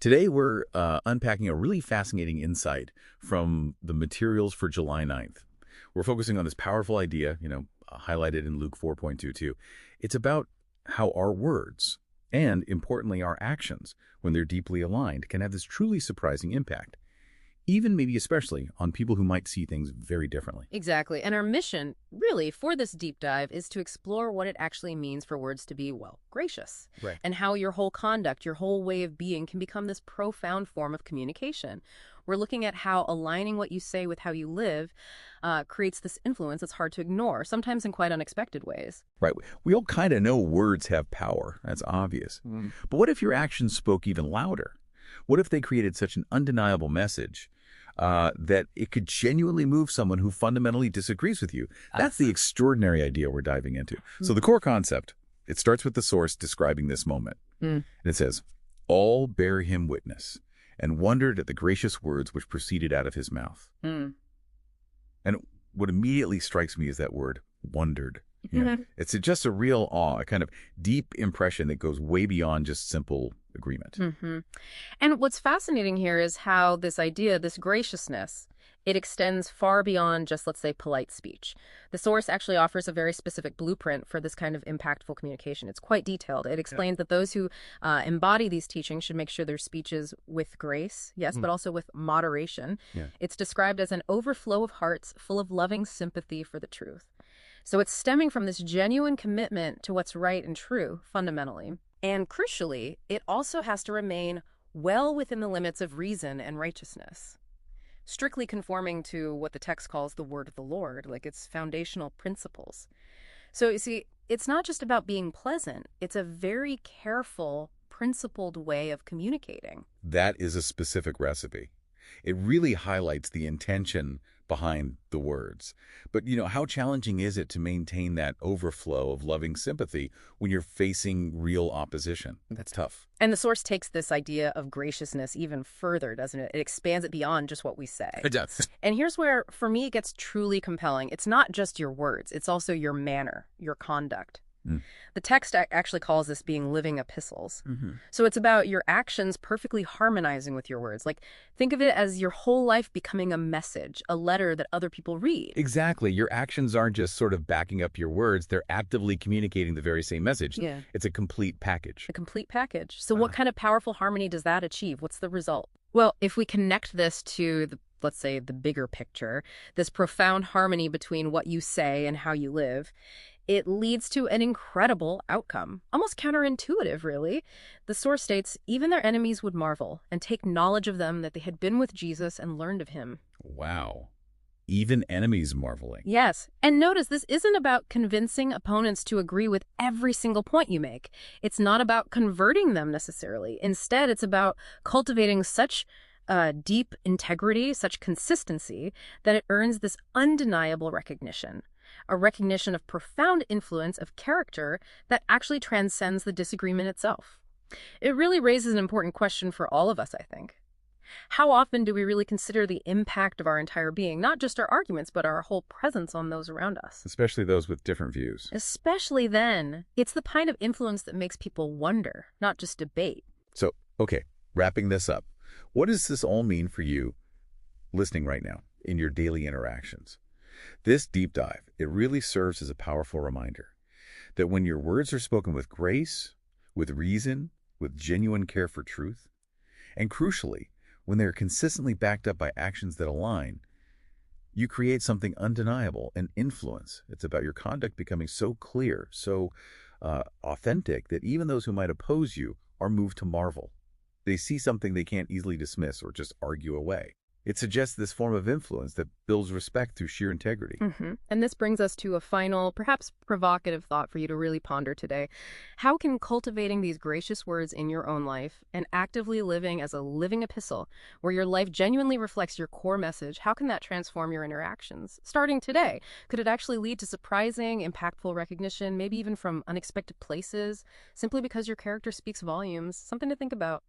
Today, we're unpacking a really fascinating insight from the materials for July 9th. We're focusing on this powerful idea, highlighted in Luke 4.22. It's about how our words and, importantly, our actions, when they're deeply aligned, can have this truly surprising impact, even maybe especially on people who might see things very differently. Exactly. And our mission, really, for this deep dive is to explore what it actually means for words to be, well, gracious. Right. And how your whole conduct, your whole way of being can become this profound form of communication. We're looking at how aligning what you say with how you live creates this influence that's hard to ignore, sometimes in quite unexpected ways. Right. We all kind of know words have power. That's obvious. But what if your actions spoke even louder? What if they created such an undeniable message that it could genuinely move someone who fundamentally disagrees with you? That's the extraordinary idea we're diving into. So the core concept, it starts with the source describing this moment. And it says, all bear him witness and wondered at the gracious words which proceeded out of his mouth. And what immediately strikes me is that word, wondered. It's just a real awe, a kind of deep impression that goes way beyond just simple agreement. And what's fascinating here is how this idea, this graciousness, it extends far beyond just, let's say, polite speech. The source actually offers a very specific blueprint for this kind of impactful communication. It's quite detailed. It explains that those who embody these teachings should make sure their speech is with grace, yes, but also with moderation. It's described as an overflow of hearts full of loving sympathy for the truth. So it's stemming from this genuine commitment to what's right and true, fundamentally. And crucially, it also has to remain well within the limits of reason and righteousness, strictly conforming to what the text calls the word of the Lord, like its foundational principles. So you see, it's not just about being pleasant. It's a very careful, principled way of communicating. That is a specific recipe. It really highlights the intention behind the words. But, how challenging is it to maintain that overflow of loving sympathy when you're facing real opposition? That's tough. And the source takes this idea of graciousness even further, doesn't it? It expands it beyond just what we say. It does. And here's where, for me, it gets truly compelling. It's not just your words. It's also your manner, your conduct. The text actually calls this being living epistles. So it's about your actions perfectly harmonizing with your words. Like, think of it as your whole life becoming a message, a letter that other people read. Exactly. Your actions aren't just sort of backing up your words. They're actively communicating the very same message. It's a complete package. A complete package. So what kind of powerful harmony does that achieve? What's the result? Well, if we connect this to let's say, the bigger picture, this profound harmony between what you say and how you live, it leads to an incredible outcome, almost counterintuitive, really. The source states, even their enemies would marvel and take knowledge of them that they had been with Jesus and learned of him. Wow. Even enemies marveling. Yes. And notice, this isn't about convincing opponents to agree with every single point you make. It's not about converting them necessarily. Instead, it's about cultivating such deep integrity, such consistency, that it earns this undeniable recognition. A recognition of profound influence of character that actually transcends the disagreement itself. It really raises an important question for all of us, I think. How often do we really consider the impact of our entire being, not just our arguments, but our whole presence on those around us? Especially those with different views. Especially then. It's the kind of influence that makes people wonder, not just debate. So, okay, wrapping this up. What does this all mean for you listening right now in your daily interactions? This deep dive, it really serves as a powerful reminder that when your words are spoken with grace, with reason, with genuine care for truth, and crucially, when they're consistently backed up by actions that align, you create something undeniable, an influence. It's about your conduct becoming so clear, so authentic, that even those who might oppose you are moved to marvel. They see something they can't easily dismiss or just argue away. It suggests this form of influence that builds respect through sheer integrity. And this brings us to a final, perhaps provocative thought for you to really ponder today. How can cultivating these gracious words in your own life and actively living as a living epistle, where your life genuinely reflects your core message, how can that transform your interactions? Starting today, could it actually lead to surprising, impactful recognition, maybe even from unexpected places, simply because your character speaks volumes? Something to think about.